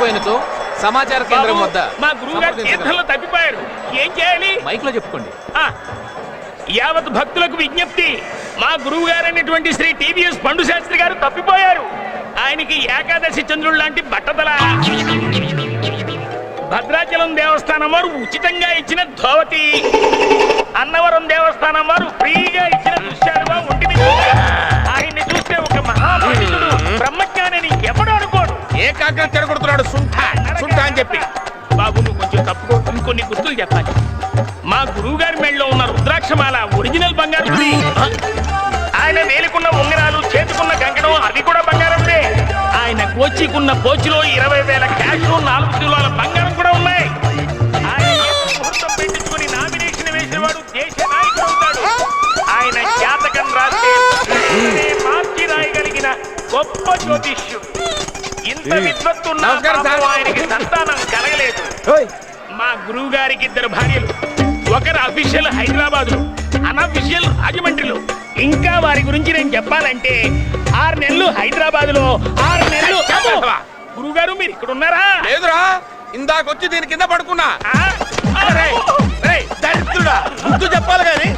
తప్పిపోయినచో సమాచార కేంద్రం వద్ద మా గురువు గారు తీర్థంలో తప్పిపోయారు. ఏం చేయాలి? మైక్ లో చెప్పుకోండి. యావత్ భక్తులకు విజ్ఞప్తి, మా గురువు గారైనటువంటి శ్రీ టీవీఎస్ పండు శాస్త్రి గారు తప్పిపోయారు. ఆయనకి ఏకాదశి చంద్రుడు లాంటి బట్టతల. భద్రాచలం దేవస్థానం వారు ఉచితంగా ఇచ్చిన ధోవతి, అన్నవరం దేవస్థానం వారు ఫ్రీగా ఇచ్చిన దృశ్యాలుగా ఒంటిని ఆయన్ని చూస్తే ఒక మహాపండితుడు బ్రహ్మజ్ఞానిని ఎవడు అనుకోడు. ఏకాగ్రత చెడగొడుతున్నాడు సుంఠ అని చెప్పి. బాబు నువ్వు కొంచెం తప్పుకో, ఇంకొన్ని గుర్తులు చెప్పాలి. మా గురువు గారి మెడలో ఉన్న రుద్రాక్షమాల ఒరిజినల్ బంగారం. ఆయన వేలుకున్న ఉంగరాలు, చేతుకున్న కంకణం అవి కూడా బంగారందే. ఆయన కోచికున్న కోచిలో 20,000 క్యాష్, 4 కిలోల బంగారం కూడా ఉన్నాయి. ఆయన ముహూర్తం పెట్టించుకుని నామినేషన్ వేసిన వాడు దేశ నాయకుడు అవుతాడు. ఆయన జాతకం రాస్తే మార్చి రాయగలిగిన గొప్ప జ్యోతిష్యుడు. ఇంత విద్వత్తున్న ఆయనకి సంతానం కలగలేదు. మా గురువు గారికి 2 భార్యలు. ఒకరు అఫీషియల్ హైదరాబాద్ లో, అన్అఫీషియల్ రాజమండ్రిలో. ఇంకా వారి గురించి నేను చెప్పాలంటే 6 నెలలు హైదరాబాద్ లో, 6 నెలలు. గురువు గారు మీరు ఇక్కడ ఉన్నారా? లేదురా, ఇందాకొచ్చి దీని కింద పడుకున్నా. దరిద్రుడా, ముందు చెప్పాలి గాని